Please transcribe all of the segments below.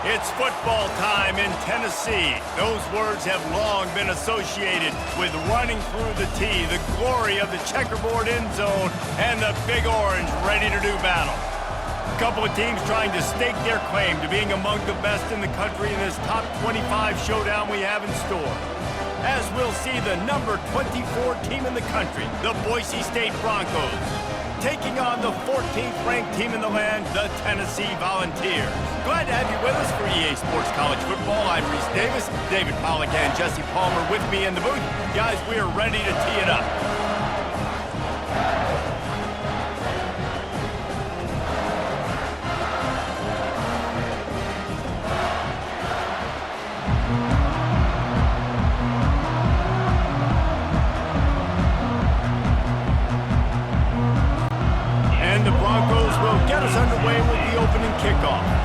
It's football time in Tennessee. Those words have long been associated with running through the tee, the glory of the checkerboard end zone, and the Big Orange ready to do battle. A couple of teams trying to stake their claim to being among the best in the country in this top 25 showdown we have in store. As we'll see the number 24 team in the country, the Boise State Broncos, taking on the 14th ranked team in the land, the Tennessee Volunteers. Glad to have you with us for EA Sports College Football. I'm Reese Davis, David Pollack and Jesse Palmer with me in the booth. Guys, we are ready to tee it up. And the Broncos will get us underway with the opening kickoff.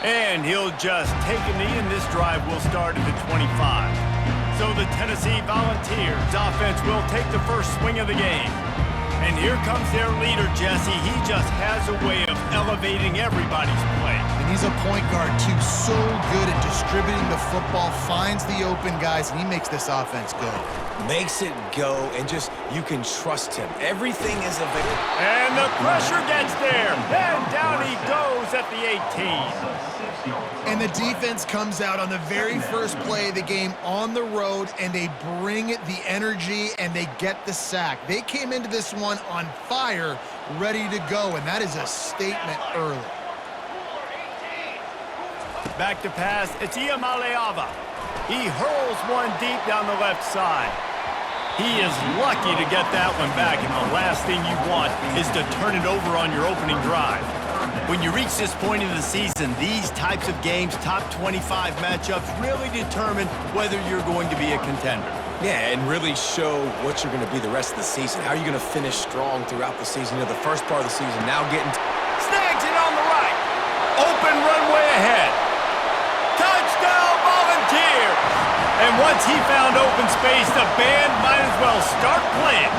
And he'll just take a knee, and this drive will start at the 25. So the Tennessee Volunteers offense will take the first swing of the game. And here comes their leader, Jesse. He just has a way of elevating everybody's play. And he's a point guard, too. So good at distributing the football, finds the open guys, and he makes this offense go. Makes it go, and just, you can trust him. Everything is available. And the pressure gets there. And down he goes at the 18. And the defense comes out on the very first play of the game on the road, and they bring the energy, and they get the sack. They came into this one on fire, ready to go, and that is a statement early. Back to pass, it's Iamaleava. He hurls one deep down the left side. He is lucky to get that one back, and the last thing you want is to turn it over on your opening drive. When you reach this point in the season, these types of games, top 25 matchups, really determine whether you're going to be a contender. Yeah, and really show what you're going to be the rest of the season. How are you going to finish strong throughout the season? You know, the first part of the season, now getting... Snags it on the right. Open runway ahead. Touchdown, Volunteers! And once he found open space, the band might as well start playing.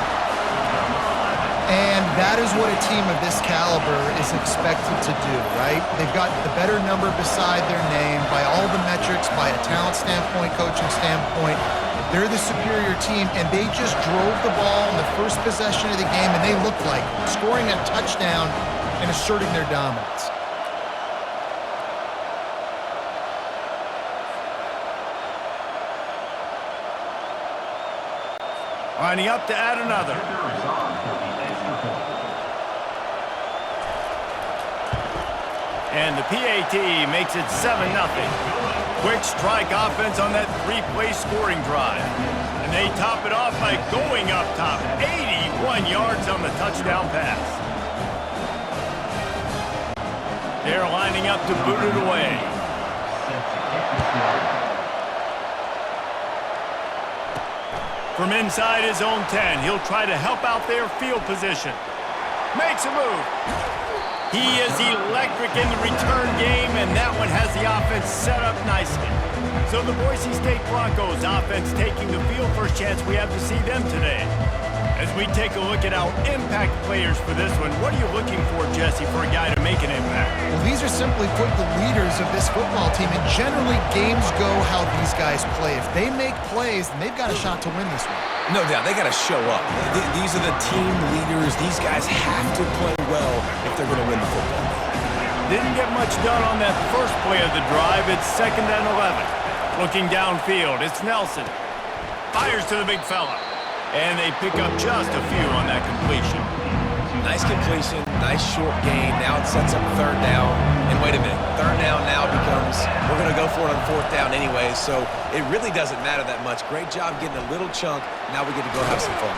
And that is what a team of this caliber is expected to do, right? They've got the better number beside their name by all the metrics, by a talent standpoint, coaching standpoint. They're the superior team, and they just drove the ball in the first possession of the game, and they looked like scoring a touchdown and asserting their dominance. Lining up to add another. And the PAT makes it 7-0. Quick strike offense on that three-play scoring drive. And they top it off by going up top. 81 yards on the touchdown pass. They're lining up to boot it away. From inside his own 10, he'll try to help out their field position. Makes a move. He is electric in the return game, and that one has the offense set up nicely. So the Boise State Broncos offense taking the field. First chance we have to see them today. As we take a look at our impact players for this one, what are you looking for, Jesse, for a guy to make an impact? Well, these are simply put the leaders of this football team, and generally games go how these guys play. If they make plays, then they've got a shot to win this one. No doubt, they got to show up. These are the team leaders. These guys have to play well if they're going to win the football game. Didn't get much done on that first play of the drive. It's 2nd and 11. Looking downfield, it's Nelson. Fires to the big fella. And they pick up just a few on that completion. Nice completion, nice short gain. Now it sets up 3rd down. And wait a minute, 3rd down now becomes, we're going to go for it on 4th down anyway, so it really doesn't matter that much. Great job getting a little chunk. Now we get to go have some fun.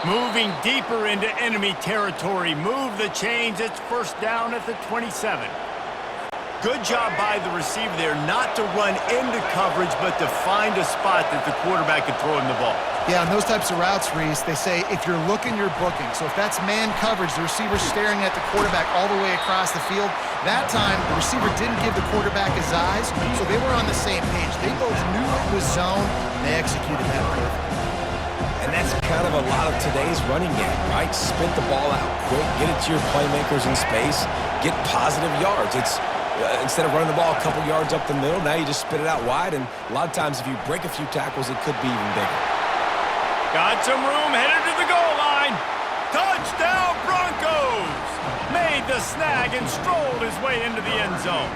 Moving deeper into enemy territory. Move the chains. It's 1st down at the 27. Good job by the receiver there not to run into coverage, but to find a spot that the quarterback could throw him the ball. Yeah, and those types of routes, Reese, they say if you're looking, you're booking. So if that's man coverage, the receiver's staring at the quarterback all the way across the field. That time, the receiver didn't give the quarterback his eyes, so they were on the same page. They both knew it was zone, and they executed that perfectly. And that's kind of a lot of today's running game, right? Spit the ball out quick, get it to your playmakers in space, get positive yards. It's instead of running the ball a couple yards up the middle, now you just spit it out wide, and a lot of times if you break a few tackles, it could be even bigger. Got some room, headed to the goal line. Touchdown Broncos! Made the snag and strolled his way into the end zone.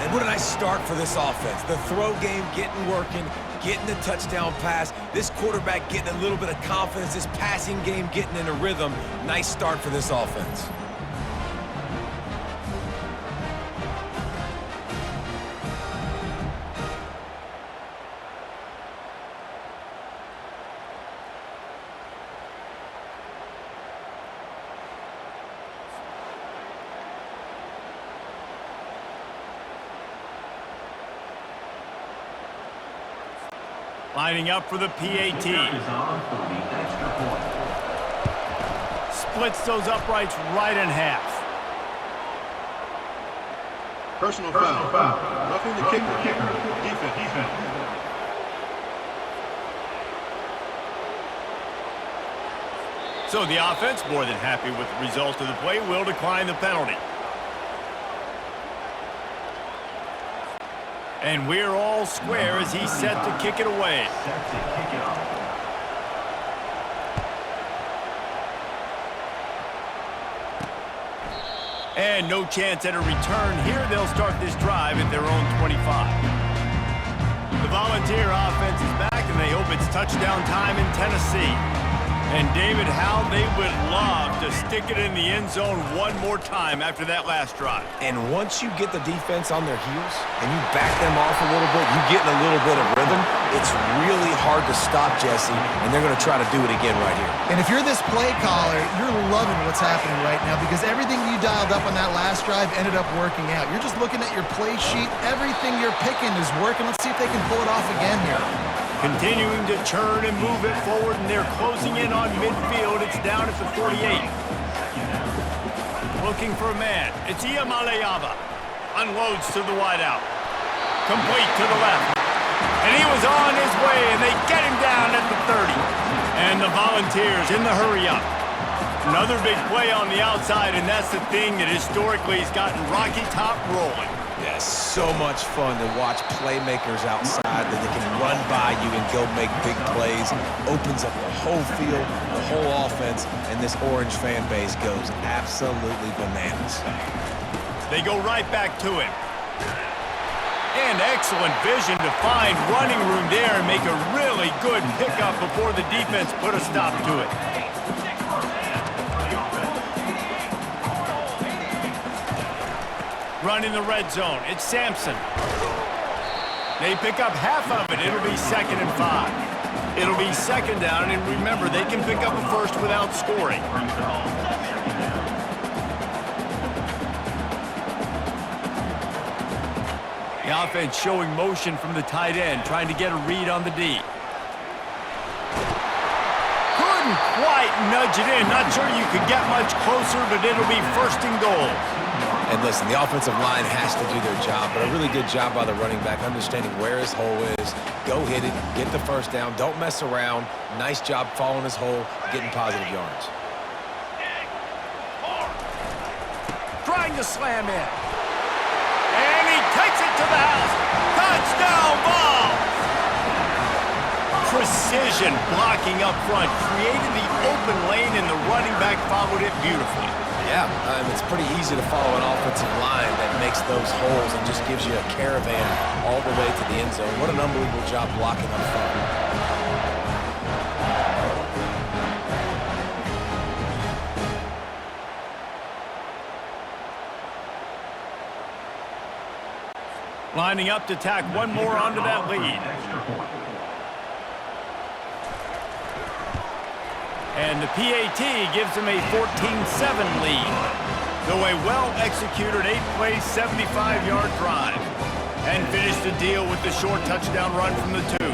And what a nice start for this offense. The throw game getting working, getting the touchdown pass. This quarterback getting a little bit of confidence. This passing game getting in a rhythm. Nice start for this offense. Lining up for the PAT. Splits those uprights right in half. Personal foul. Roughing the kicker. Defense. So the offense, more than happy with the result of the play, will decline the penalty. And we're all square as he's set to kick it away. And no chance at a return here. They'll start this drive at their own 25. The Volunteer offense is back, and they hope it's touchdown time in Tennessee. And David, how they would love to stick it in the end zone one more time after that last drive. And once you get the defense on their heels and you back them off a little bit, you get in a little bit of rhythm, it's really hard to stop, Jesse, and they're going to try to do it again right here. And if you're this play caller, you're loving what's happening right now because everything you dialed up on that last drive ended up working out. You're just looking at your play sheet. Everything you're picking is working. Let's see if they can pull it off again here. Continuing to turn and move it forward, and they're closing in on midfield. It's down at the 48. Looking for a man. It's Iamaleava. Unloads to the wideout. Complete to the left. And he was on his way, and they get him down at the 30. And the Volunteers in the hurry-up. Another big play on the outside, and that's the thing that historically has gotten Rocky Top rolling. Yes, so much fun to watch playmakers outside that they can run by you and go make big plays. Opens up the whole field, the whole offense, and this Orange fan base goes absolutely bananas. They go right back to him. And excellent vision to find running room there and make a really good pickup before the defense put a stop to it. Running the red zone. It's Sampson. They pick up half of it. It'll be 2nd and 5. It'll be 2nd down, and remember, they can pick up a first without scoring. The offense showing motion from the tight end, trying to get a read on the D. Couldn't quite nudge it in. Not sure you could get much closer, but it'll be 1st and goal. And listen, the offensive line has to do their job, but a really good job by the running back, understanding where his hole is. Go hit it, get the first down, don't mess around. Nice job following his hole, getting positive yards. Trying to slam in. And he takes it to the house. Touchdown ball! Precision blocking up front, created the open lane, and the running back followed it beautifully. Yeah, it's pretty easy to follow an offensive line that makes those holes and just gives you a caravan all the way to the end zone. What an unbelievable job blocking up front. Lining up to tack one more onto that lead. And the PAT gives them a 14-7 lead. So a well-executed 8-play, 75-yard drive. And finish the deal with the short touchdown run from the 2.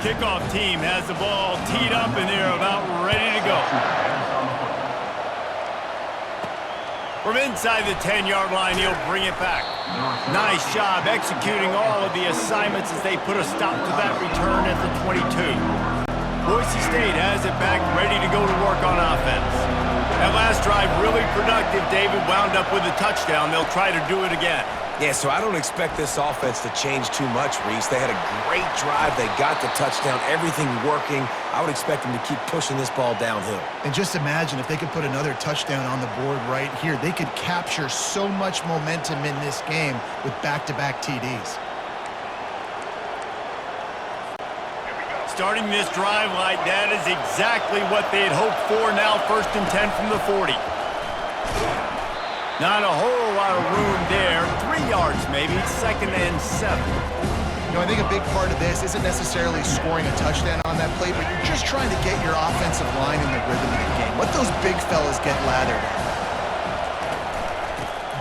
Kickoff team has the ball teed up, and they're about ready to go. From inside the 10-yard line, he'll bring it back. Nice job executing all of the assignments as they put a stop to that return at the 22. Boise State has it back, ready to go to work on offense. That last drive really productive. David wound up with a touchdown. They'll try to do it again. Yeah, so I don't expect this offense to change too much, Reese. They had a great drive. They got the touchdown, everything working. I would expect them to keep pushing this ball downhill. And just imagine if they could put another touchdown on the board right here. They could capture so much momentum in this game with back-to-back TDs. Starting this drive like that is exactly what they had hoped for. Now 1st and 10 from the 40. Not a whole lot of room there. 3 yards maybe, 2nd and 7. You know, I think a big part of this isn't necessarily scoring a touchdown on that play, but you're just trying to get your offensive line in the rhythm of the game. Let those big fellas get lathered.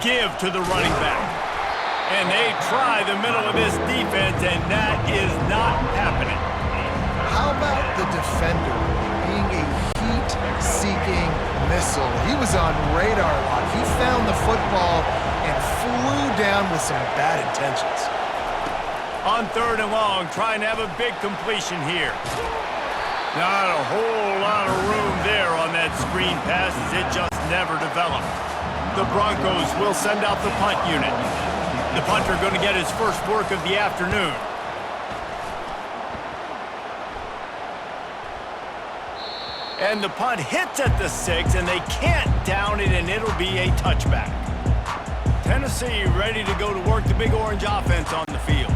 Give to the running back. And they try the middle of this defense, and that is not happening. How about the defender being a heat-seeking missile? He was on radar lock. He found the football and flew down with some bad intentions. On 3rd and long, trying to have a big completion here. Not a whole lot of room there on that screen pass as it just never developed. The Broncos will send out the punt unit. The punter going to get his first work of the afternoon. And the punt hits at the 6, and they can't down it, and it'll be a touchback. Tennessee ready to go to work the Big Orange offense on the field.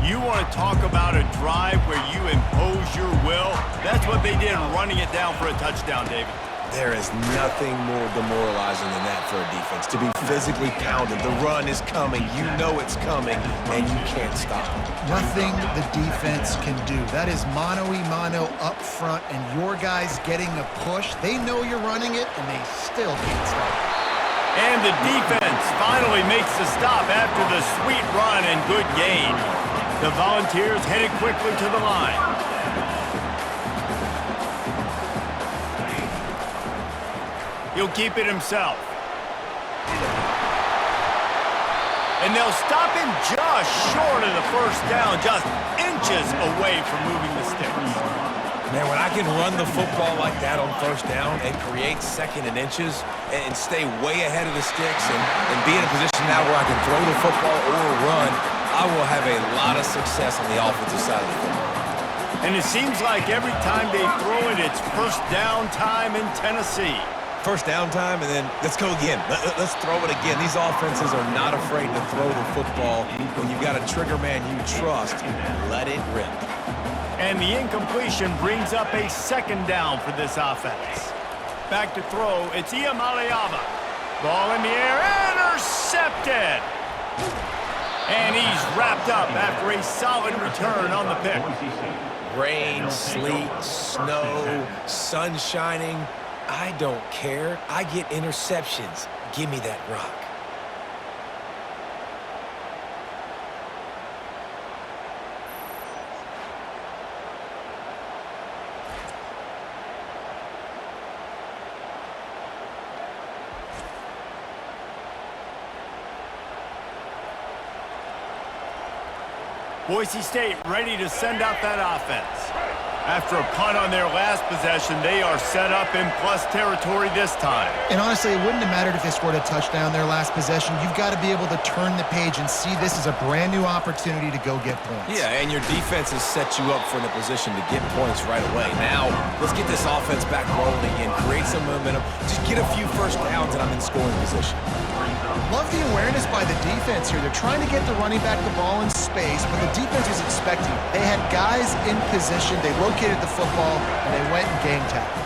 You want to talk about a drive where you impose your will? That's what they did, running it down for a touchdown, David. There is nothing more demoralizing than that for a defense. To be physically pounded, the run is coming, you know it's coming, and you can't stop it. Nothing the defense can do. That is mano-a-mano up front, and your guys getting a push. They know you're running it, and they still can't stop it. And the defense finally makes the stop after the sweet run and good gain. The Volunteers headed quickly to the line. He'll keep it himself. And they'll stop him just short of the first down, just inches away from moving the sticks. Man, when I can run the football like that on 1st down and create 2nd and inches and stay way ahead of the sticks and be in a position now where I can throw the football or run, I will have a lot of success on the offensive side of the football. And it seems like every time they throw it, it's 1st down time in Tennessee. 1st down time, and then let's go again. Let's throw it again. These offenses are not afraid to throw the football. When you've got a trigger man you trust, let it rip. And the incompletion brings up a 2nd down for this offense. Back to throw, it's Iamaleava. Ball in the air, intercepted! And he's wrapped up after a solid return on the pick. Rain, sleet, snow, sun shining. I don't care. I get interceptions. Give me that rock. Boise State ready to send out that offense. After a punt on their last possession, they are set up in plus territory this time. And honestly, it wouldn't have mattered if they scored a touchdown their last possession. You've got to be able to turn the page and see this as a brand new opportunity to go get points. Yeah, and your defense has set you up for the position to get points right away. Now, let's get this offense back rolling again, create some momentum, just get a few 1st downs, and I'm in scoring position. Love the awareness by the defense here. They're trying to get the running back the ball in space, but the defense was expecting it. They had guys in position. They located the football, and they went and game tackled.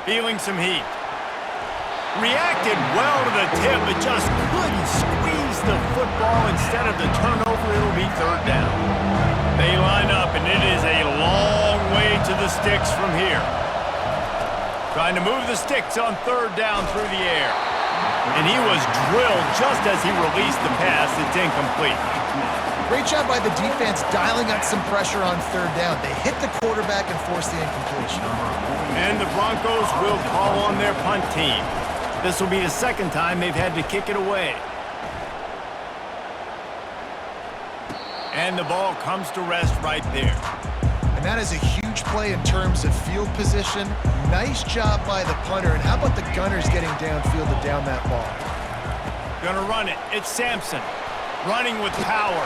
Feeling some heat. Reacted well to the tip, but just couldn't squeeze the football. Instead of the turnover, it'll be 3rd down. They line up, and it is a long way to the sticks from here. Trying to move the sticks on 3rd down through the air. And he was drilled just as he released the pass. It's incomplete. Great job by the defense dialing up some pressure on 3rd down. They hit the quarterback and forced the incompletion. And the Broncos will call on their punt team. This will be the 2nd time they've had to kick it away. And the ball comes to rest right there. And that is a huge play in terms of field position. Nice job by the punter. And how about the gunners getting downfield to down that ball? Gonna run it. It's Sampson running with power.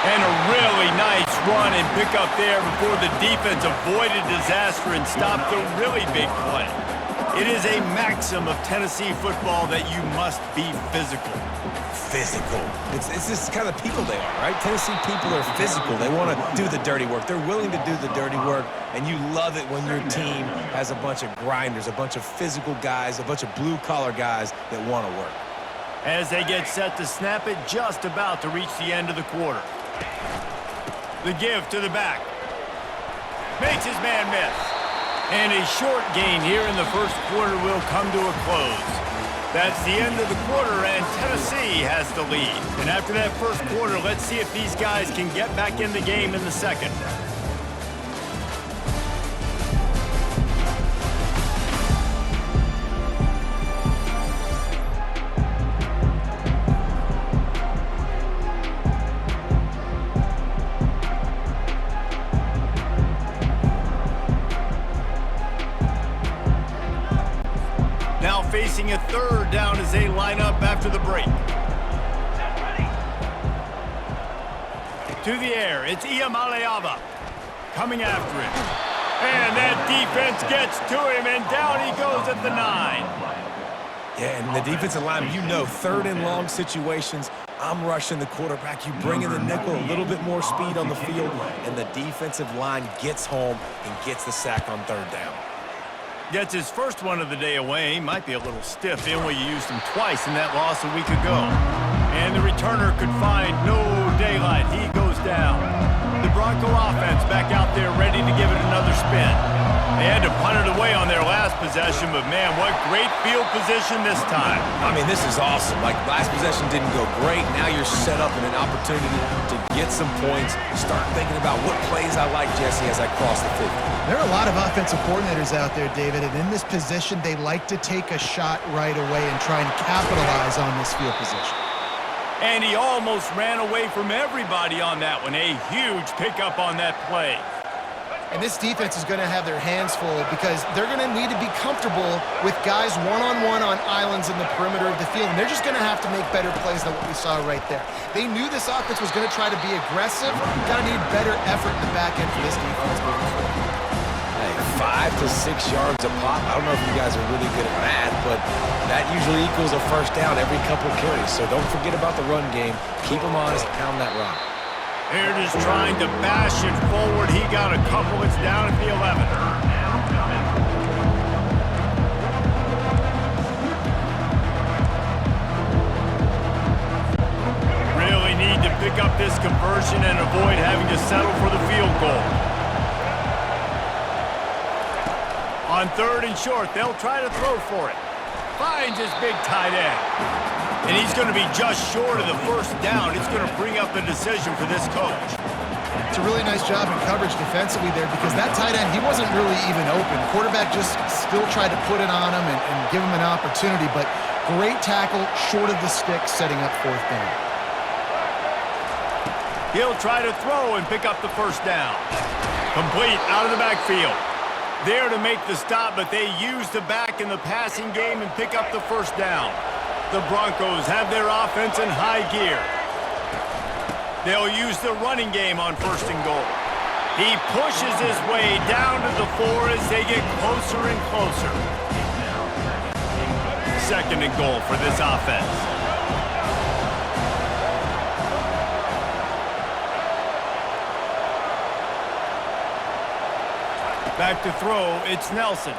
And a really nice run and pick up there before the defense avoided disaster and stopped a really big play. It is a maxim of Tennessee football that you must be physical. Physical. It's this kind of people they are, right? Tennessee people are physical. They want to do the dirty work. They're willing to do the dirty work, and you love it when your team has a bunch of grinders, a bunch of physical guys, a bunch of blue-collar guys that want to work. As they get set to snap it, just about to reach the end of the quarter. The give to the back. Makes his man miss. And a short gain here in the first quarter will come to a close. That's the end of the quarter, and Tennessee has the lead. And after that first quarter, let's see if these guys can get back in the game in the second. Now facing a third down as they line up after the break. To the air, it's Iamaleava coming after him. And that defense gets to him, and down he goes at the 9. Yeah, and the defensive line, you know, third and long situations, I'm rushing the quarterback. You bring in the nickel, a little bit more speed on the field, and the defensive line gets home and gets the sack on third down. Gets his first one of the day away. Might be a little stiff in where you used him twice in that loss a week ago. And the returner could find no daylight. He goes down. The Bronco offense back out there ready to give it another spin. They had to punt it away on their last possession, but man, what great field position this time. I mean, this is awesome. Like, last possession didn't go great. Now you're set up in an opportunity to get some points. Start thinking about what plays I like, Jesse, as I cross the 50. There are a lot of offensive coordinators out there, David, and in this position, they like to take a shot right away and try and capitalize on this field position. And he almost ran away from everybody on that one. A huge pickup on that play. And this defense is going to have their hands full because they're going to need to be comfortable with guys one-on-one on islands in the perimeter of the field, and they're just going to have to make better plays than what we saw right there. They knew this offense was going to try to be aggressive. Got to need better effort in the back end for this defense moving forward. Hey, 5 to 6 yards a pop. I don't know if you guys are really good at math, but that usually equals a first down every couple carries. So don't forget about the run game. Keep them honest, pound that rock. They're just trying to bash it forward. He got a couple. It's down at the 11. Really need to pick up this conversion and avoid having to settle for the field goal. On third and short, they'll try to throw for it. Finds his big tight end. And he's going to be just short of the first down. It's going to bring up the decision for this coach. It's a really nice job in coverage defensively there because that tight end, he wasn't really even open. Quarterback just still tried to put it on him and give him an opportunity, but great tackle, short of the stick, setting up fourth down. He'll try to throw and pick up the first down. Complete out of the backfield. There to make the stop, but they use the back in the passing game and pick up the first down. The Broncos have their offense in high gear. They'll use the running game on first and goal. He pushes his way down to the 4 as they get closer and closer. Second and goal for this offense. Back to throw, it's Nelson.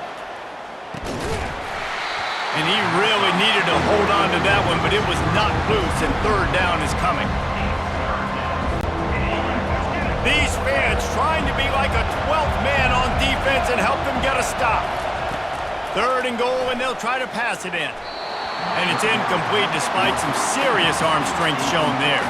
And he really needed to hold on to that one, but it was not loose, and third down is coming. These fans trying to be like a 12th man on defense and help them get a stop. Third and goal, and they'll try to pass it in. And it's incomplete despite some serious arm strength shown there.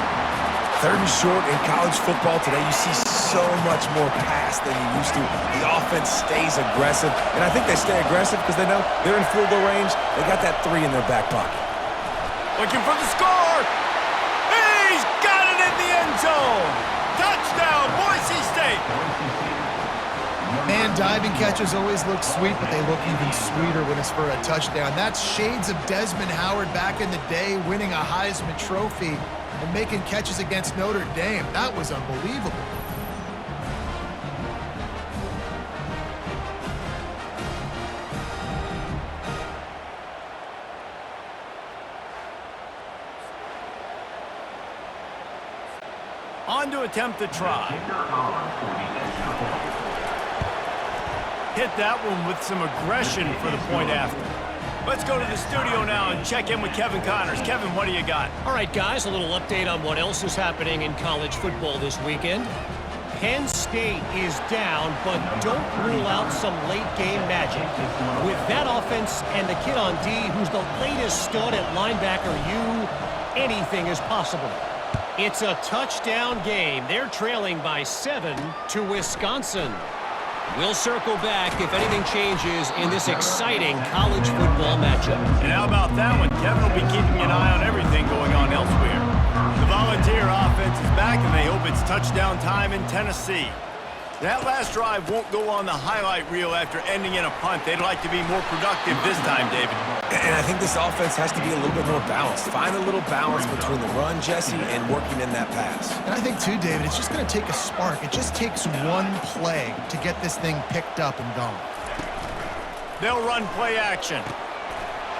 Third and short in college football today, you see so much more pass than you used to. The offense stays aggressive, and I think they stay aggressive because they know they're in field goal range. They got that 3 in their back pocket. Looking for the score. He's got it in the end zone. Touchdown, Boise State. diving catches always look sweet, but they look even sweeter when it's for a touchdown. That's shades of Desmond Howard back in the day, winning a Heisman Trophy and making catches against Notre Dame. That was unbelievable. On to attempt the try. Hit that one with some aggression for the point after. Let's go to the studio now and check in with Kevin Connors. Kevin, what do you got? All right, guys, a little update on what else is happening in college football this weekend. Penn State is down, but don't rule out some late-game magic. With that offense and the kid on D, who's the latest stud at linebacker, anything is possible. It's a touchdown game. They're trailing by 7 to Wisconsin. We'll circle back if anything changes in this exciting college football matchup. And how about that one? Kevin will be keeping an eye on everything going on elsewhere. The Volunteer offense is back, and they hope it's touchdown time in Tennessee. That last drive won't go on the highlight reel after ending in a punt. They'd like to be more productive this time, David. And I think this offense has to be a little bit more balanced. Find a little balance between the run, Jesse, and working in that pass. And I think, too, David, it's just going to take a spark. It just takes one play to get this thing picked up and going. They'll run play action.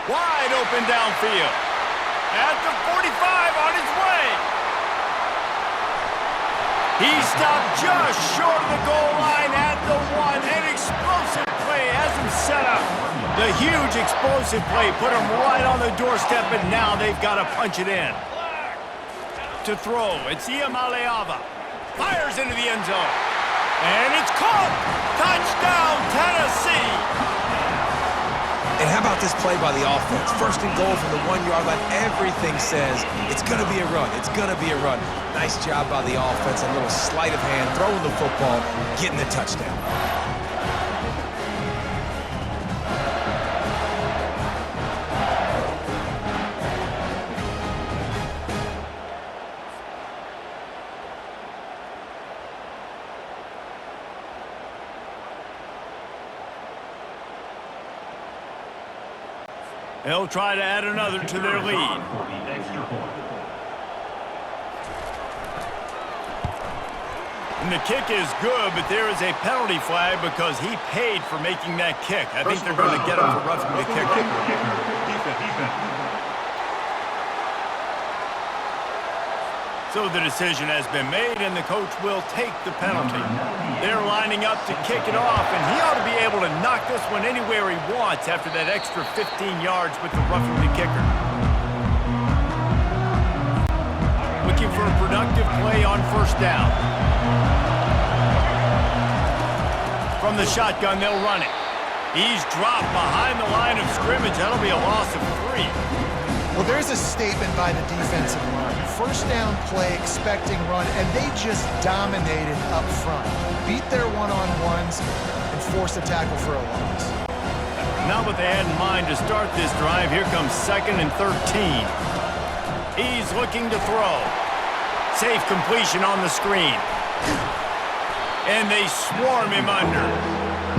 Wide open downfield. At the 45 on his way. He stopped just short of the goal line at the 1. An explosive play has him set up. The huge explosive play put him right on the doorstep, and now they've got to punch it in. To throw, it's Iamaleava. Fires into the end zone. And it's caught. Touchdown, Tennessee. And how about this play by the offense? First and goal from the 1-yard line. Everything says it's going to be a run. It's going to be a run. Nice job by the offense. A little sleight of hand, throwing the football, getting the touchdown. They'll try to add another to their lead. And the kick is good, but there is a penalty flag because he paid for making that kick. I think they're going to get him for roughing the kicker. So the decision has been made, and the coach will take the penalty. They're lining up to kick it off, and he ought to be able to knock this one anywhere he wants after that extra 15 yards with the roughing the kicker. Looking for a productive play on first down. From the shotgun, they'll run it. He's dropped behind the line of scrimmage. That'll be a loss of 3. Well, there's a statement by the defensive line. First down play, expecting run, and they just dominated up front. Beat their one-on-ones and forced a tackle for a loss. Not what they had in mind to start this drive. Here comes 2nd and 13. He's looking to throw. Safe completion on the screen. And they swarm him under.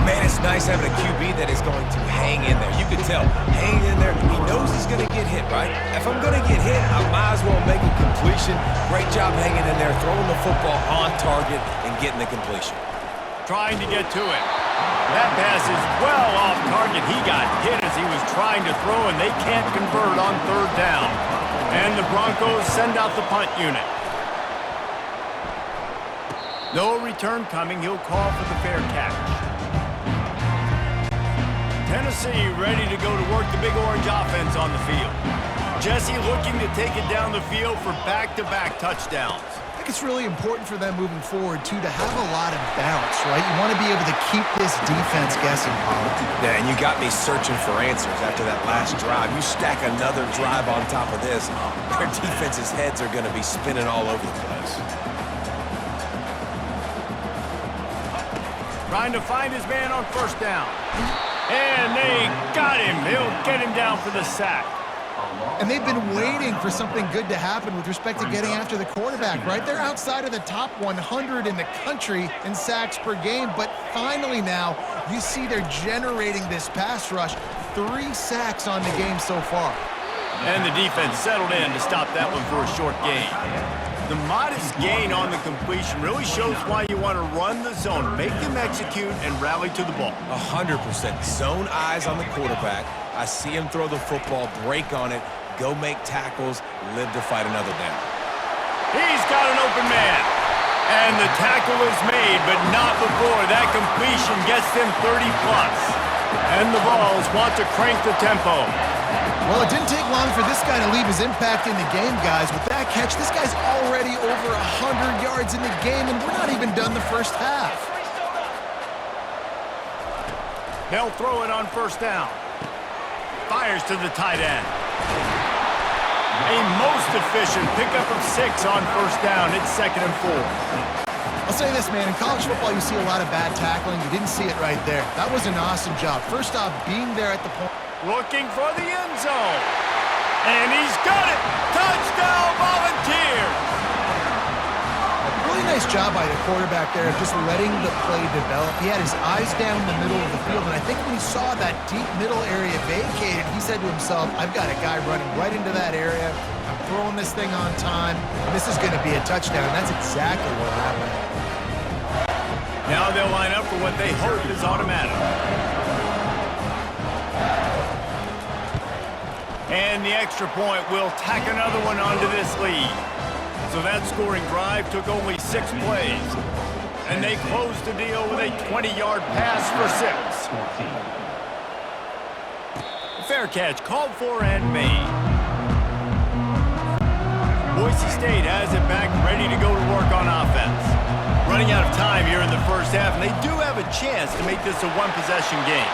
Man, it's nice having a QB that is going to hang in there. You can tell, hanging in there. He knows he's going to get hit, right? If I'm going to get hit, I might as well make a completion. Great job hanging in there, throwing the football on target and getting the completion. Trying to get to it. That pass is well off target. He got hit as he was trying to throw, and they can't convert on 3rd down. And the Broncos send out the punt unit. No return coming. He'll call for the fair catch. Tennessee ready to go to work the Big Orange offense on the field. Jesse looking to take it down the field for back-to-back touchdowns. I think it's really important for them moving forward, too, to have a lot of bounce, right? You want to be able to keep this defense guessing, Paul. Yeah, and you got me searching for answers after that last drive. You stack another drive on top of this, their defense's heads are going to be spinning all over the place. Trying to find his man on first down. And they got him. He'll get him down for the sack. And they've been waiting for something good to happen with respect to getting after the quarterback, right? They're outside of the top 100 in the country in sacks per game, but finally now you see they're generating this pass rush. 3 sacks on the game so far. And the defense settled in to stop that one for a short gain. The modest gain on the completion really shows why you want to run the zone, make them execute, and rally to the ball. 100%. Zone eyes on the quarterback. I see him throw the football, break on it, go make tackles, live to fight another down. He's got an open man. And the tackle is made, but not before that completion gets them 30+. And the Vols want to crank the tempo. Well, it didn't take long for this guy to leave his impact in the game, guys. With that catch, this guy's already over 100 yards in the game, and we're not even done the first half. They'll throw it on first down. Fires to the tight end. A most efficient pickup of 6 on first down. It's 2nd and 4. I'll say this, man. In college football, you see a lot of bad tackling. You didn't see it right there. That was an awesome job. First off, being there at the point. Looking for the end zone. And he's got it. Touchdown, Volunteers. Really nice job by the quarterback there of just letting the play develop. He had his eyes down the middle of the field, and I think when he saw that deep middle area vacated, he said to himself, I've got a guy running right into that area. I'm throwing this thing on time. This is going to be a touchdown. And that's exactly what happened. Now they'll line up for what they hope is automatic. And the extra point will tack another one onto this lead. So that scoring drive took only 6 plays. And they closed the deal with a 20-yard pass for 6. Fair catch called for and made. Boise State has it back ready to go to work on offense. Running out of time here in the first half, and they do have a chance to make this a one-possession game.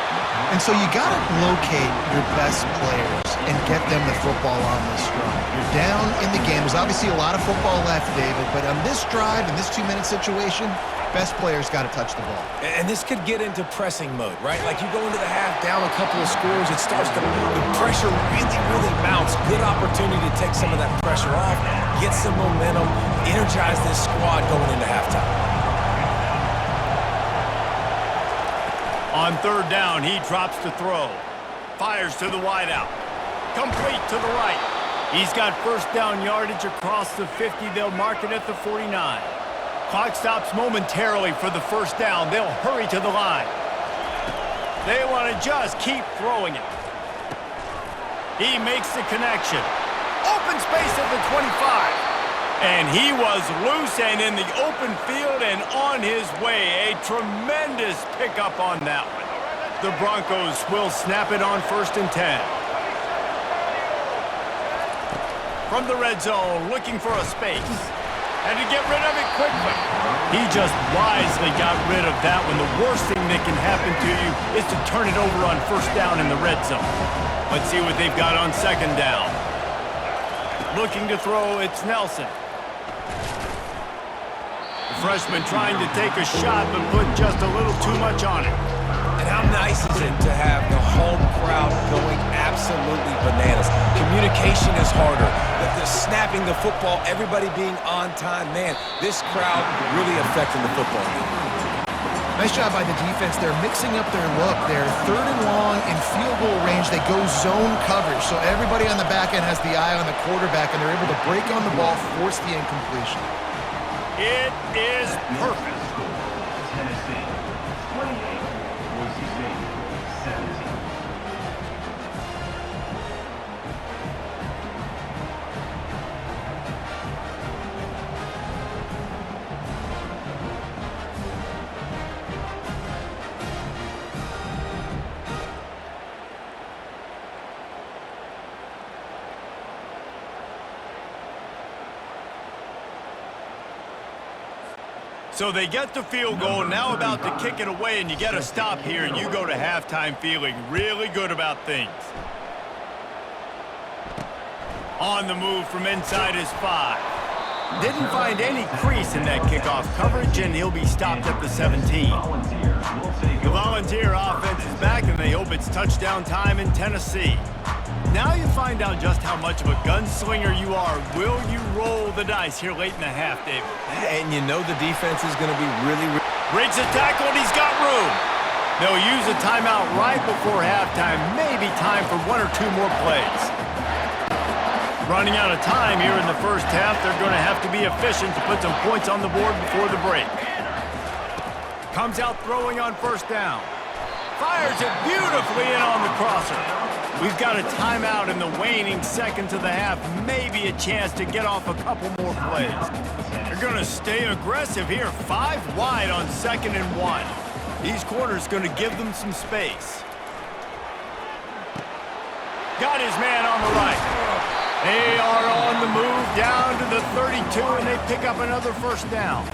And so you got to locate your best players and get them the football on this drive. You're down in the game. There's obviously a lot of football left, David, but on this drive, in this 2-minute situation, best players got to touch the ball. And this could get into pressing mode, right? Like you go into the half down a couple of scores, it starts to, the pressure really mounts. Good opportunity to take some of that pressure off, get some momentum, energize this squad going into halftime. On 3rd down, he drops to throw. Fires to the wideout. Complete to the right. He's got first down yardage across the 50. They'll mark it at the 49. Clock stops momentarily for the first down. They'll hurry to the line. They want to just keep throwing it. He makes the connection. Open space at the 25. And he was loose and in the open field and on his way. A tremendous pickup on that one. The Broncos will snap it on 1st and 10. From the red zone, looking for a space. And to get rid of it quickly. He just wisely got rid of that one. The worst thing that can happen to you is to turn it over on first down in the red zone. Let's see what they've got on 2nd down. Looking to throw, it's Nelson. The freshman trying to take a shot, but put just a little too much on it. And how nice is it to have the home crowd going absolutely bananas? Communication is harder. The snapping the football, everybody being on time. Man, this crowd really affecting the football game. Nice job by the defense. They're mixing up their look. They're 3rd and long in field goal range. They go zone coverage. So everybody on the back end has the eye on the quarterback, and they're able to break on the ball, force the incompletion. It is perfect. Tennessee, 28, Boise State, 17. So they get the field goal, now about to kick it away, and you get a stop here, and you go to halftime feeling really good about things. On the move from inside his 5. Didn't find any crease in that kickoff coverage, and he'll be stopped at the 17. The Volunteer offense is back, and they hope it's touchdown time in Tennessee. Now you find out just how much of a gunslinger you are. Will you roll the dice here late in the half, David? And you know the defense is going to be really... Breaks the tackle, and he's got room. They'll use a timeout right before halftime. Maybe time for one or two more plays. Running out of time here in the first half. They're going to have to be efficient to put some points on the board before the break. Comes out throwing on first down. Fires it beautifully in on the crosser. We've got a timeout in the waning seconds of the half. Maybe a chance to get off a couple more plays. They're going to stay aggressive here. 5 wide on 2nd and 1. These corners going to give them some space. Got his man on the right. They are on the move down to the 32, and they pick up another first down.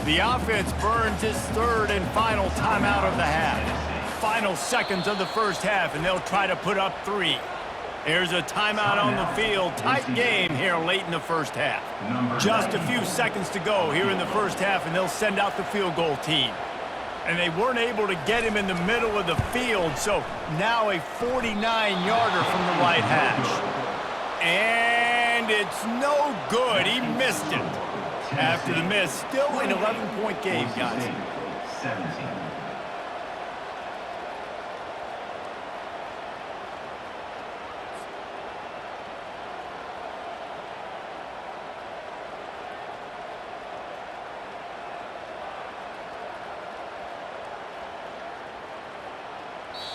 The offense burns its 3rd and final timeout of the half. Final seconds of the first half, and they'll try to put up 3. There's a timeout on the field. Tight game here late in the first half. Just a few seconds to go here in the first half, and they'll send out the field goal team. And they weren't able to get him in the middle of the field, so now a 49-yarder from the right hash. And it's no good. He missed it. After the miss, still an 11-point game, guys. 17.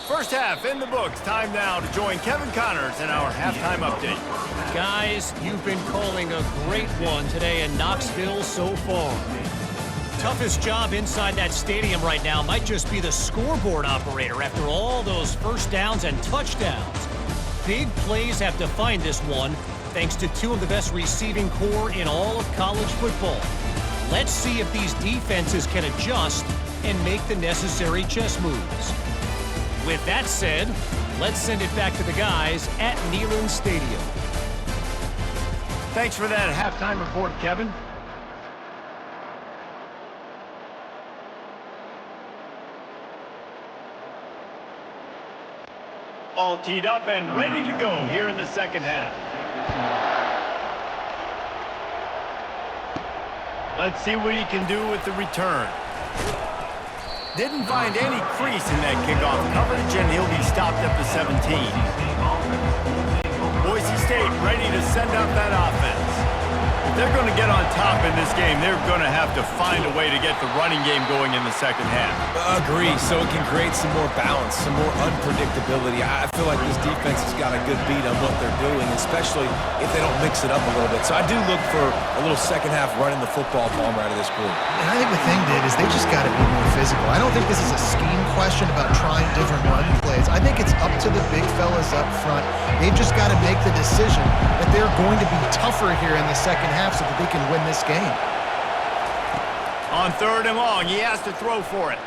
First half in the books. Time now to join Kevin Connors in our halftime update. Guys, you've been calling a great one today in Knoxville so far. Toughest job inside that stadium right now might just be the scoreboard operator after all those first downs and touchdowns. Big plays have defined this one, thanks to 2 of the best receiving corps in all of college football. Let's see if these defenses can adjust and make the necessary chess moves. With that said, let's send it back to the guys at Neyland Stadium. Thanks for that halftime report, Kevin. All teed up and ready to go here in the second half. Let's see what he can do with the return. Didn't find any crease in that kickoff coverage, and he'll be stopped at the 17. Boise State ready to send up that offense. If they're going to get on top in this game, they're going to have to find a way to get the running game going in the second half. Agree, so it can create some more balance, some more unpredictability. I feel like this defense has got a good beat on what they're doing, especially if they don't mix it up a little bit. So I do look for a little second half running the football bomb out of this group. And I think the thing, Dave, is they just got to be more physical. I don't think this is a scheme question about trying different run plays. I think it's up to the big fellas up front. They've just got to make the decision that they're going to be tougher here in the second half so that they can win this game. On 3rd and long, he has to throw for it.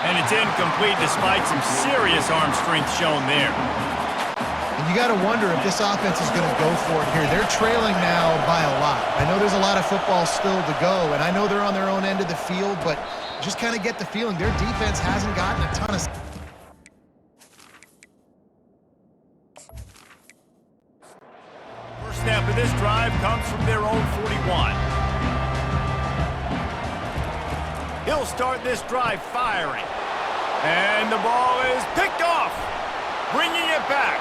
And it's incomplete despite some serious arm strength shown there. And you got to wonder if this offense is going to go for it here. They're trailing now by a lot. I know there's a lot of football still to go, and I know they're on their own end of the field, but just kind of get the feeling their defense hasn't gotten a ton of... First snap of this drive comes from their own 41. He'll start this drive firing. And the ball is picked off. Bringing it back.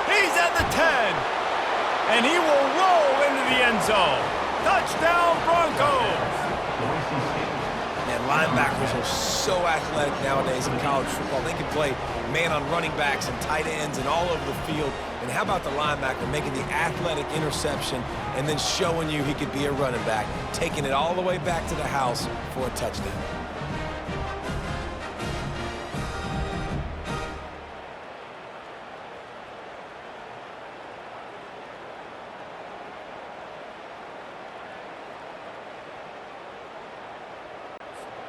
He's at the 10. And he will roll into the end zone. Touchdown, Broncos. And linebackers are so athletic nowadays in college football. They can play man on running backs and tight ends and all over the field. And how about the linebacker making the athletic interception and then showing you he could be a running back, taking it all the way back to the house for a touchdown.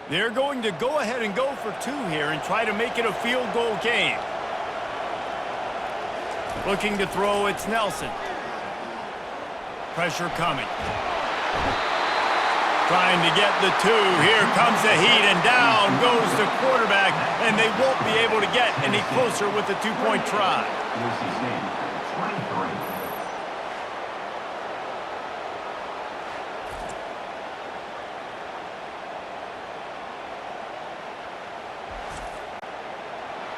They're going to go ahead and go for 2 here and try to make it a field goal game. Looking to throw, it's Nelson. Pressure coming. Trying to get the two. Here comes the heat, and down goes the quarterback, and they won't be able to get any closer with the two-point try. Boise State, 23.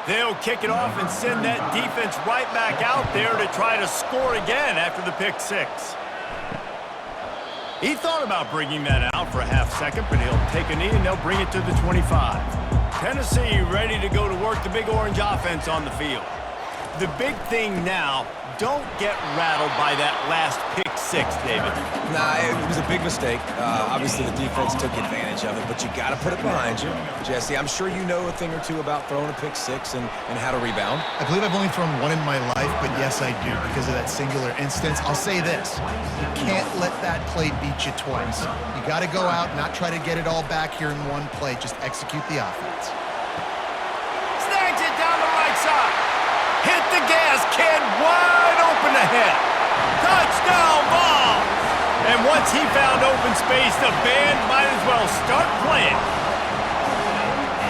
They'll kick it off and send that defense right back out there to try to score again after the pick six. He thought about bringing that out for a half second, but he'll take a knee and they'll bring it to the 25. Tennessee ready to go to work the Big Orange offense on the field. The big thing now, don't get rattled by that last pick six, David. Nah, it was a big mistake. Obviously, the defense took advantage of it, but you got to put it behind you. Jesse, I'm sure you know a thing or two about throwing a pick six and how to rebound. I believe I've only thrown one in my life, but yes, I do because of that singular instance. I'll say this. You can't let that play beat you twice. You got to go out, not try to get it all back here in one play. Just execute the offense. Snags it down the right side. Hit the gas, kid. Wide open ahead. Touchdown ball. And once he found open space, the band might as well start playing.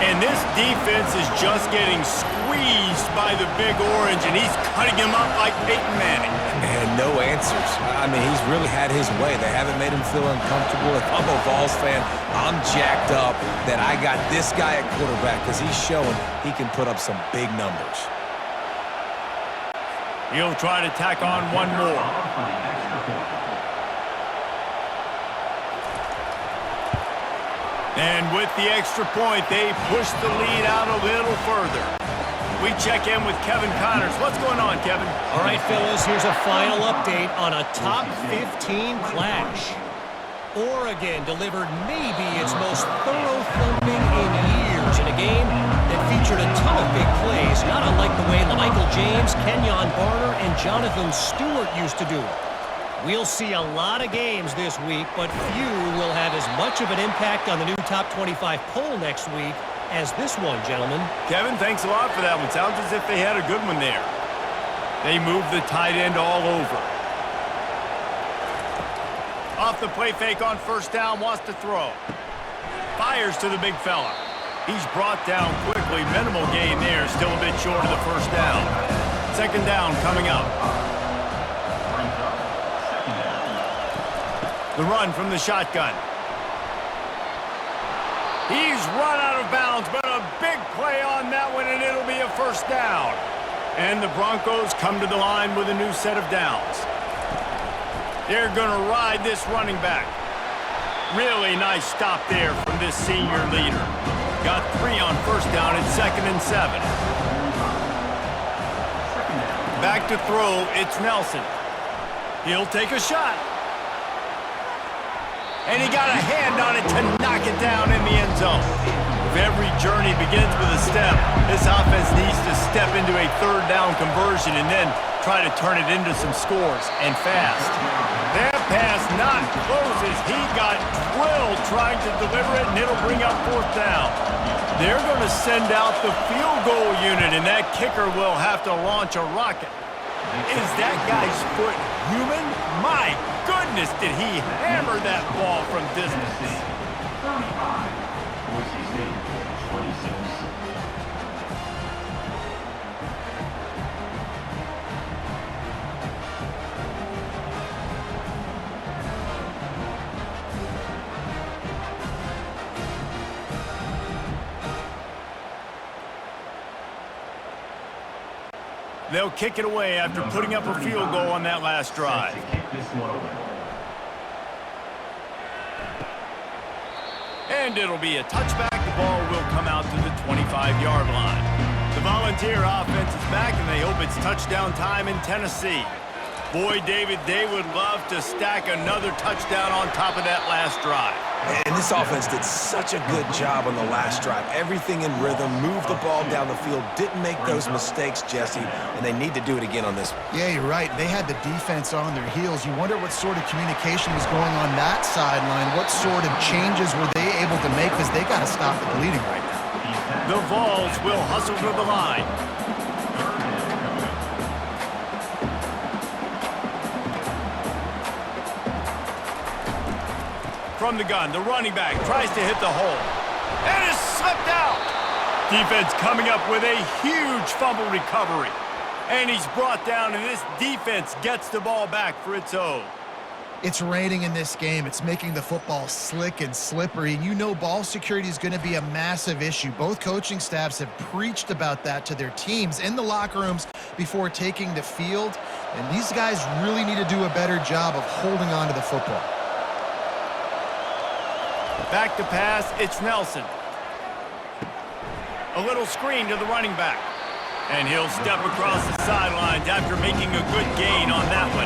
And this defense is just getting squeezed by the Big Orange, and he's cutting him up like Peyton Manning. And no answers. I mean, he's really had his way. They haven't made him feel uncomfortable. If I'm a Vols fan, I'm jacked up that I got this guy at quarterback because he's showing he can put up some big numbers. He'll try to tack on one more. And with the extra point, they push the lead out a little further. We check in with Kevin Connors. What's going on, Kevin? All right, fellas, here's a final update on a top 15 clash. Oregon delivered maybe its most thorough thumping in years in a game that featured a ton of big plays, not unlike the way Michael James, Kenyon Barner, and Jonathan Stewart used to do it. We'll see a lot of games this week, but few will have as much of an impact on the new top 25 poll next week as this one, gentlemen. Kevin, thanks a lot for that one. Sounds as if they had a good one there. They move the tight end all over. Off the play fake on first down, wants to throw. Fires to the big fella. He's brought down quickly. Minimal gain there, still a bit short of the first down. Second down coming up. The run from the shotgun. He's run out of bounds, but a big play on that one, and it'll be a first down. And the Broncos come to the line with a new set of downs. They're going to ride this running back. Really nice stop there from this senior leader. Got 3 on first down at 2nd and 7. Back to throw, it's Nelson. He'll take a shot. And he got a hand on it to knock it down in the end zone. If every journey begins with a step, this offense needs to step into a third down conversion and then try to turn it into some scores, and fast. That pass not closes. He got drilled trying to deliver it, and it'll bring up fourth down. They're going to send out the field goal unit, and that kicker will have to launch a rocket. Is that guy's foot human? My goodness, did he hammer that ball from distance. 35. Boise State, 26. They'll kick it away after putting up a field goal on that last drive. And it'll be a touchback. The ball will come out to the 25-yard line. The Volunteer offense is back, and they hope it's touchdown time in Tennessee. Boy, David, they would love to stack another touchdown on top of that last drive. And this offense did such a good job on the last drive. Everything in rhythm, moved the ball down the field, didn't make those mistakes, Jesse, and they need to do it again on this one. Yeah, you're right. They had the defense on their heels. You wonder what sort of communication was going on that sideline. What sort of changes were they able to make, because they got to stop the bleeding right now. The Vols will hustle to the line. From from the gun. The running back tries to hit the hole. And is slipped out. Defense coming up with a huge fumble recovery. And he's brought down, and this defense gets the ball back for its own. It's raining in this game. It's making the football slick and slippery, and you know ball security is going to be a massive issue. Both coaching staffs have preached about that to their teams in the locker rooms before taking the field, and these guys really need to do a better job of holding on to the football. Back to pass, it's Nelson. A little screen to the running back. And he'll step across the sidelines after making a good gain on that one.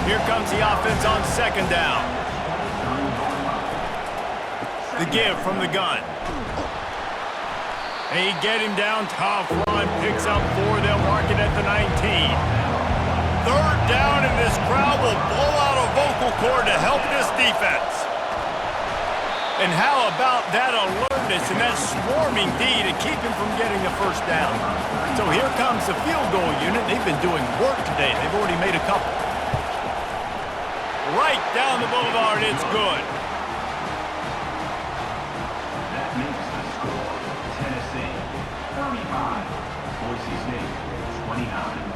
Here comes the offense on second down. The give from the gun. They get him down, tough run, picks up 4, they'll mark it at the 19. Third down, and this crowd will blow out a vocal cord to help this defense. And how about that alertness and that swarming D to keep him from getting the first down? So here comes the field goal unit. They've been doing work today. They've already made a couple. Right down the boulevard, it's good. That makes the score Tennessee 35, Boise State 29.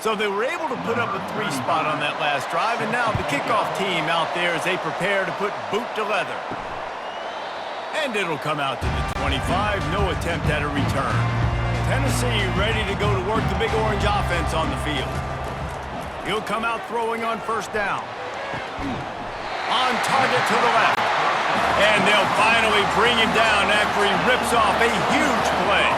So they were able to put up a 3 spot on that last drive, and now the kickoff team out there as they prepare to put boot to leather. And it'll come out to the 25, no attempt at a return. Tennessee ready to go to work the Big Orange offense on the field. He'll come out throwing on first down. On target to the left. And they'll finally bring him down after he rips off a huge play.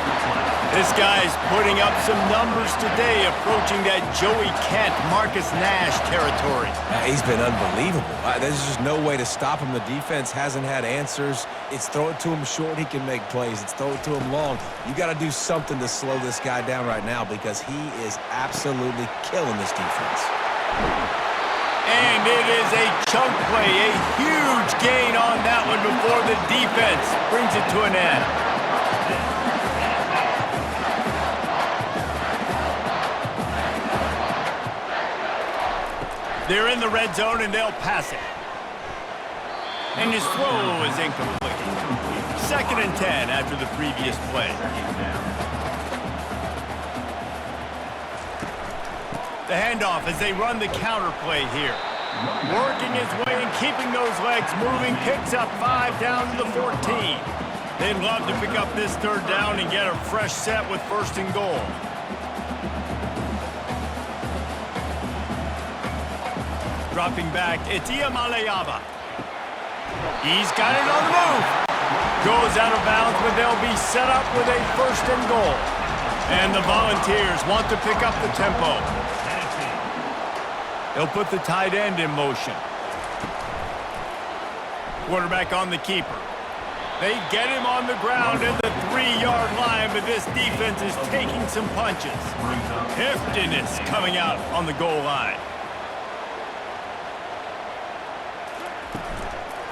This guy's putting up some numbers today, approaching that Joey Kent, Marcus Nash territory. He's been unbelievable. There's just no way to stop him. The defense hasn't had answers. It's throw it to him short, he can make plays. It's throw it to him long. You got to do something to slow this guy down right now because he is absolutely killing this defense. And it is a chunk play, a huge gain on that one before the defense brings it to an end. They're in the red zone, and they'll pass it. And his throw is incomplete. 2nd and 10 after the previous play. The handoff as they run the counter play here. Working his way and keeping those legs moving. Picks up 5 down to the 14. They'd love to pick up this 3rd down and get a fresh set with 1st and goal. Dropping back, it's Iamaleava. He's got it on the move. Goes out of bounds, but they'll be set up with a 1st and goal. And the Volunteers want to pick up the tempo. They'll put the tight end in motion. Quarterback on the keeper. They get him on the ground at the 3-yard line, but this defense is taking some punches. Heftiness coming out on the goal line.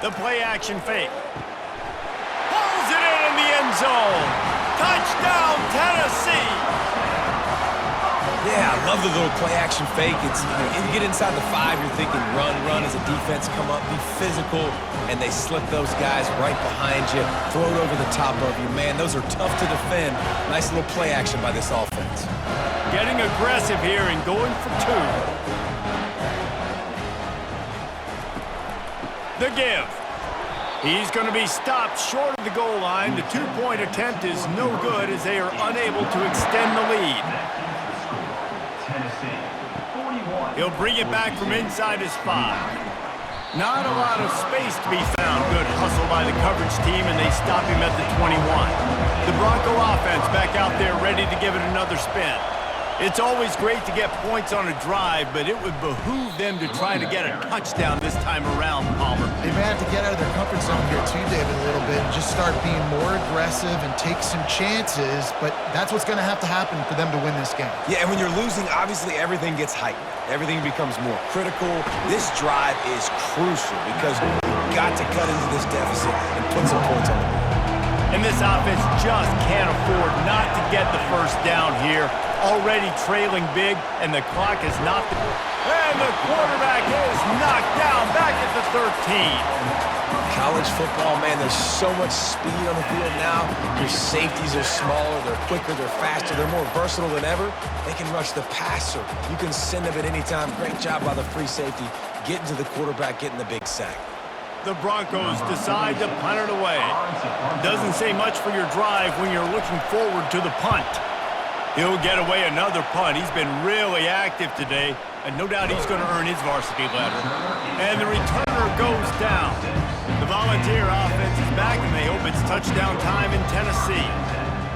The play-action fake. Pulls it in the end zone. Touchdown, Tennessee! Yeah, I love the little play-action fake. It's, you get inside the 5, you're thinking run as a defense, come up, be physical, and they slip those guys right behind you, throw it over the top of you. Man, those are tough to defend. Nice little play-action by this offense. Getting aggressive here and going for 2. The give. He's going to be stopped short of the goal line. The 2-point attempt is no good as they are unable to extend the lead. He'll bring it back from inside his 5. Not a lot of space to be found. Good hustle by the coverage team, and they stop him at the 21. The Bronco offense back out there ready to give it another spin. It's always great to get points on a drive, but it would behoove them to try to get a touchdown this time around, Palmer. They may have to get out of their comfort zone here too, David, a little bit, and just start being more aggressive and take some chances, but that's what's going to happen for them to win this game. Yeah, and when you're losing, obviously everything gets heightened. Everything becomes more critical. This drive is crucial because you've got to cut into this deficit and put some points on the board. And this offense just can't afford not to get the first down here. Already trailing big, and the clock is not... And the quarterback is knocked down back at the 13. College football, man, there's so much speed on the field now. Your safeties are smaller, they're quicker, they're faster, they're more versatile than ever. They can rush the passer. You can send them at any time. Great job by the free safety, getting to the quarterback, getting the big sack. The Broncos decide to punt it away. Doesn't say much for your drive when you're looking forward to the punt. He'll get away another punt. He's been really active today, and no doubt he's going to earn his varsity letter. And the returner goes down. The Volunteer offense is back, and they hope it's touchdown time in Tennessee.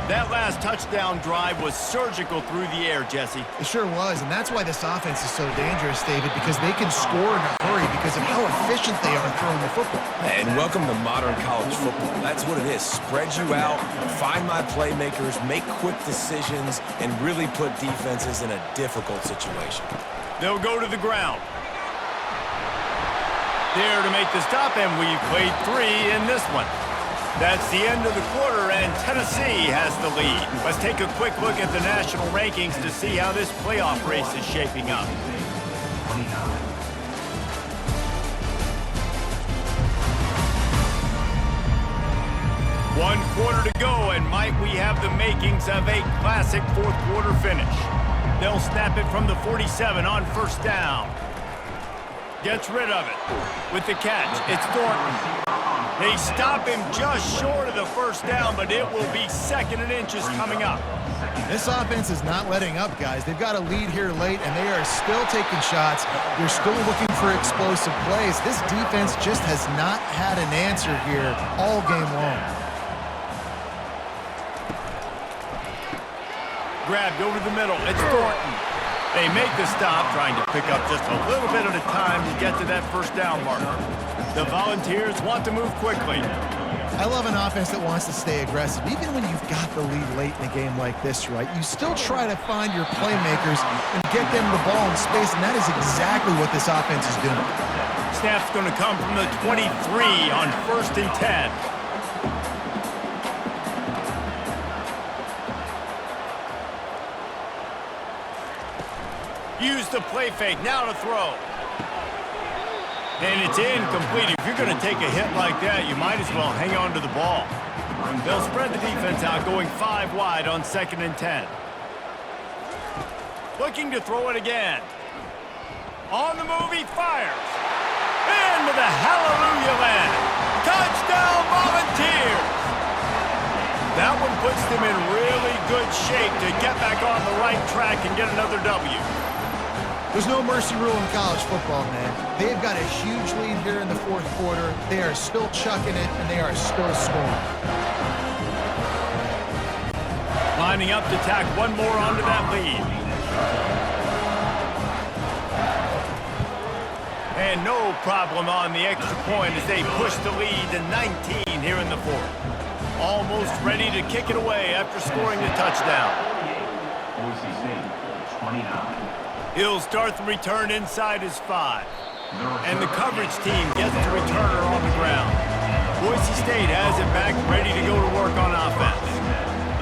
That last touchdown drive was surgical through the air, Jesse. It sure was, and that's why this offense is so dangerous, David, because they can score in a hurry because of how efficient they are throwing the football. And welcome to modern college football. That's what it is. Spread you out, find my playmakers, make quick decisions, and really put defenses in a difficult situation. They'll go to the ground. There to make the stop, and we've played 3 in this one. That's the end of the quarter, and Tennessee has the lead. Let's take a quick look at the national rankings to see how this playoff race is shaping up. One quarter to go, and might we have the makings of a classic fourth quarter finish. They'll snap it from the 47 on first down. Gets rid of it. With the catch, it's Thornton. They stop him just short of the first down, but it will be 2nd and inches coming up. This offense is not letting up, guys. They've got a lead here late, and they are still taking shots. They're still looking for explosive plays. This defense just has not had an answer here all game long. Grabbed over the middle. It's Thornton. They make the stop, trying to pick up just a little bit at a time to get to that first down marker. The Volunteers want to move quickly. I love an offense that wants to stay aggressive. Even when you've got the lead late in a game like this, right, you still try to find your playmakers and get them the ball in space, and that is exactly what this offense is doing. Snap's going to come from the 23 on 1st and 10. Use the play fake, now to throw. And it's incomplete. If you're going to take a hit like that, you might as well hang on to the ball. They'll spread the defense out, going 5 wide on 2nd and 10. Looking to throw it again. On the move, he fires. Into the hallelujah land. Touchdown, Volunteers! That one puts them in really good shape to get back on the right track and get another W. There's no mercy rule in college football, man. They've got a huge lead here in the fourth quarter. They are still chucking it, and they are still scoring. Lining up to tack one more onto that lead. And no problem on the extra point as they push the lead to 19 here in the fourth. Almost ready to kick it away after scoring the touchdown. Boise State, 29. He'll start the return inside his 5. And the coverage team gets the returner on the ground. Boise State has it back, ready to go to work on offense.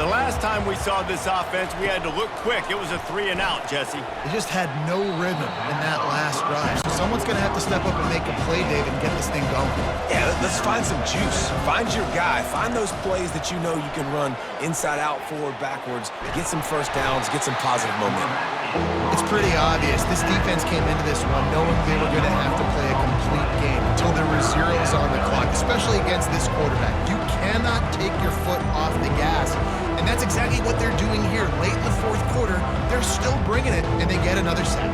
The last time we saw this offense, we had to look quick. It was a 3 and out, Jesse. They just had no rhythm in that last drive. So someone's going to have to step up and make a play, David, and get this thing going. Yeah, let's find some juice. Find your guy. Find those plays that you know you can run inside out, forward, backwards. Get some first downs. Get some positive momentum. It's pretty obvious. This defense came into this one knowing they were going to have to play a complete game until there were zeros on the clock, especially against this quarterback. You cannot take your foot off the gas. And that's exactly what they're doing here. Late in the fourth quarter, they're still bringing it, and they get another sack.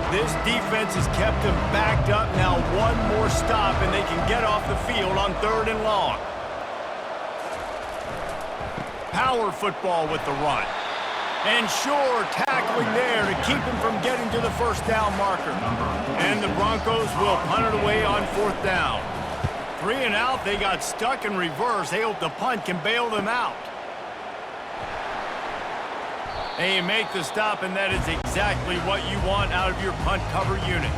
This defense has kept them backed up. Now one more stop, and they can get off the field on 3rd and long. power football with the run. And sure, tackling there to keep him from getting to the first down marker. And the Broncos will punt it away on 4th down. 3 and out, they got stuck in reverse. They hope the punt can bail them out. They make the stop, and that is exactly what you want out of your punt cover unit.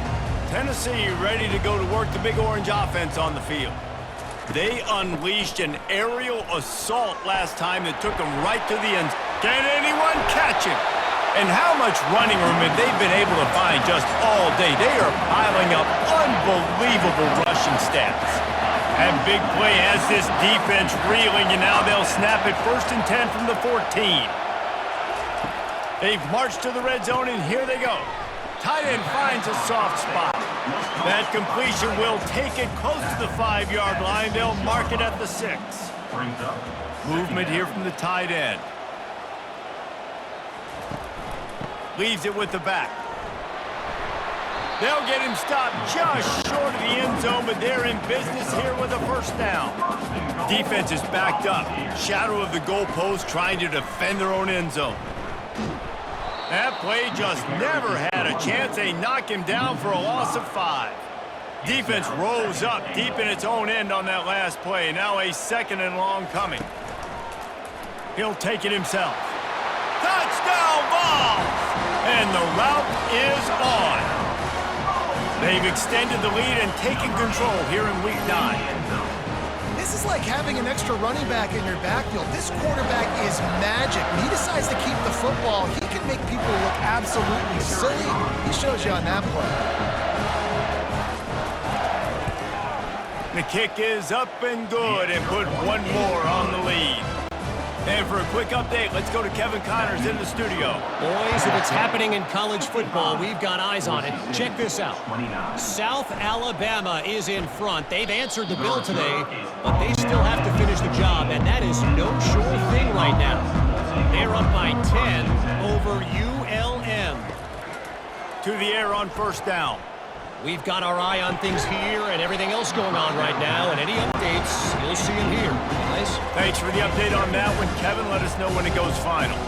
Tennessee ready to go to work the Big Orange offense on the field. They unleashed an aerial assault last time that took them right to the end. Can anyone catch him? And how much running room have they been able to find just all day? They are piling up unbelievable rushing stats. That big play has this defense reeling, and now they'll snap it 1st and 10 from the 14. They've marched to the red zone, and here they go. Tight end finds a soft spot. That completion will take it close to the 5-yard line. They'll mark it at the 6. Movement here from the tight end. Leaves it with the back. They'll get him stopped just short of the end zone, but they're in business here with a 1st down. Defense is backed up. Shadow of the goalpost trying to defend their own end zone. That play just never had a chance. They knock him down for a loss of 5. Defense rose up deep in its own end on that last play. Now a 2nd and long coming. He'll take it himself. Touchdown Vols! And the route is on. They've extended the lead and taken control here in Week 9. This is like having an extra running back in your backfield. This quarterback is magic. When he decides to keep the football, he can make people look absolutely silly. He shows you on that play. The kick is up and good, and put one more on the lead. And for a quick update, let's go to Kevin Connors in the studio. Boys, if it's happening in college football, we've got eyes on it. Check this out. South Alabama is in front. They've answered the bell today, but they still have to finish the job, and that is no sure thing right now. They're up by 10 over ULM. To the air on 1st down. We've got our eye on things here and everything else going on right now, and any updates, you'll see them here, guys. Thanks for the update on that one, Kevin. Let us know when it goes final.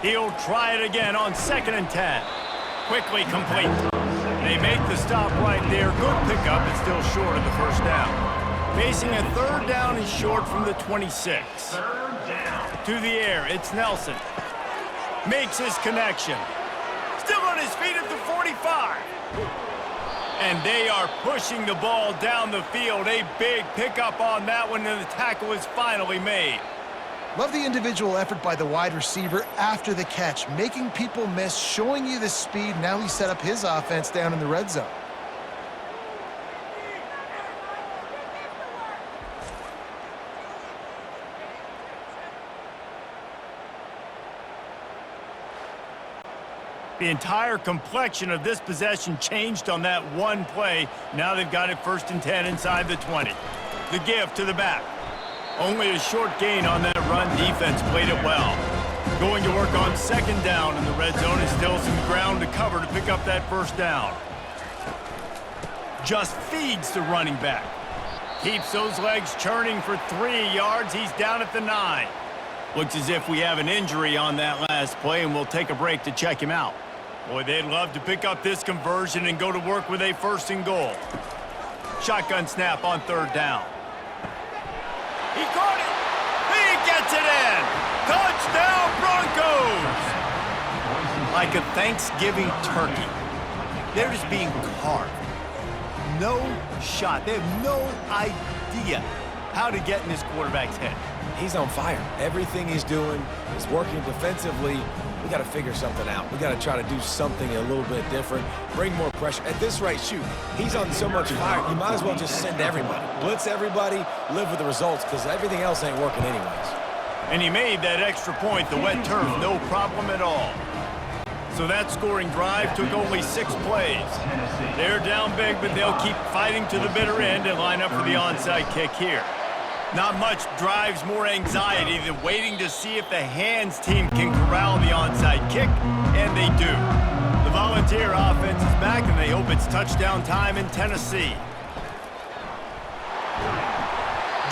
He'll try it again on 2nd and 10. Quickly complete. They make the stop right there. Good pickup, but still short of the 1st down. Facing a 3rd down and short from the 26. To the air, it's Nelson. Makes his connection. Still on his feet at the 45. And they are pushing the ball down the field. A big pickup on that one, and the tackle is finally made. Love the individual effort by the wide receiver after the catch, making people miss, showing you the speed. Now he set up his offense down in the red zone. The entire complexion of this possession changed on that one play. Now they've got it 1st and 10 inside the 20. The give to the back. Only a short gain on that run. Defense played it well. Going to work on 2nd down in the red zone, and still some ground to cover to pick up that 1st down. Just feeds the running back. Keeps those legs churning for 3 yards. He's down at the 9. Looks as if we have an injury on that last play, and we'll take a break to check him out. Boy, they'd love to pick up this conversion and go to work with a 1st and goal. Shotgun snap on 3rd down. He caught it. He gets it in. Touchdown, Broncos. Like a Thanksgiving turkey, they're just being carved. No shot. They have no idea how to get in this quarterback's head. He's on fire. Everything he's doing is working defensively. We got to figure something out. We got to try to do something a little bit different, bring more pressure. At this rate, shoot, he's on so much fire, you might as well just send everybody. Blitz everybody, live with the results, because everything else ain't working anyways. And he made that extra point, the wet turf, no problem at all. So that scoring drive took only 6 plays. They're down big, but they'll keep fighting to the bitter end and line up for the onside kick here. Not much drives more anxiety than waiting to see if the hands team can corral the onside kick, and they do. The Volunteer offense is back, and they hope it's touchdown time in Tennessee.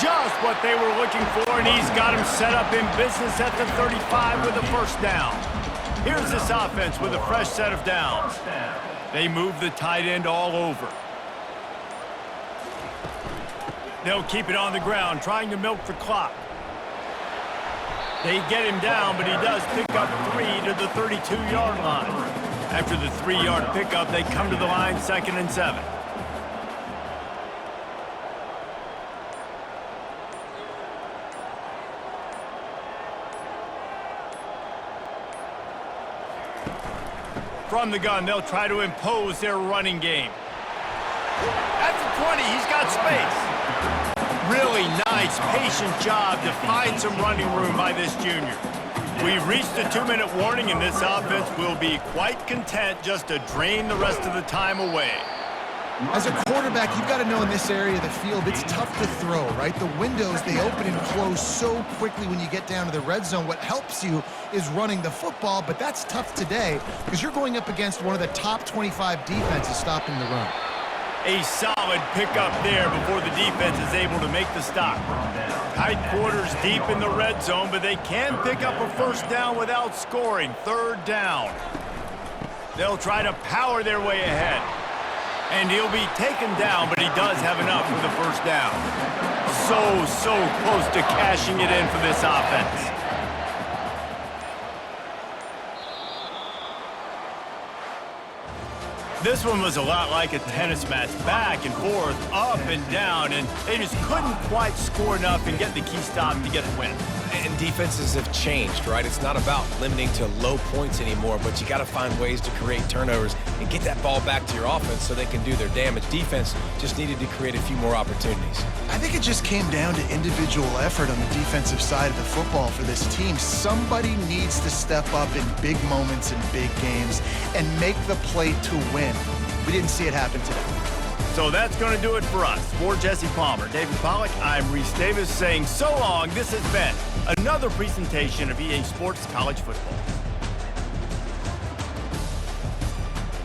Just what they were looking for, and he's got him set up in business at the 35 with a first down. Here's this offense with a fresh set of downs. They move the tight end all over. They'll keep it on the ground, trying to milk the clock. They get him down, but he does pick up 3 to the 32-yard line. After the 3-yard pickup, they come to the line 2nd and 7. From the gun, they'll try to impose their running game. At the 20, he's got space. Really nice, patient job to find some running room by this junior. We've reached the 2-minute warning, and this offense will be quite content just to drain the rest of the time away. As a quarterback, you've got to know in this area of the field, it's tough to throw, right? The windows, they open and close so quickly when you get down to the red zone. What helps you is running the football, but that's tough today because you're going up against one of the top 25 defenses stopping the run. A solid pickup there before the defense is able to make the stop. Tight quarters deep in the red zone, but they can pick up a first down without scoring. 3rd down. They'll try to power their way ahead. And he'll be taken down, but he does have enough for the first down. So close to cashing it in for this offense. This one was a lot like a tennis match, back and forth, up and down, and they just couldn't quite score enough and get the key stop to get the win. And defenses have changed, right? It's not about limiting to low points anymore, but you got to find ways to create turnovers and get that ball back to your offense so they can do their damage. Defense just needed to create a few more opportunities. I think it just came down to individual effort on the defensive side of the football for this team. Somebody needs to step up in big moments and big games and make the play to win. We didn't see it happen today. So that's going to do it for us. For Jesse Palmer, David Pollack, I'm Reese Davis saying so long. This has been another presentation of EA Sports College Football.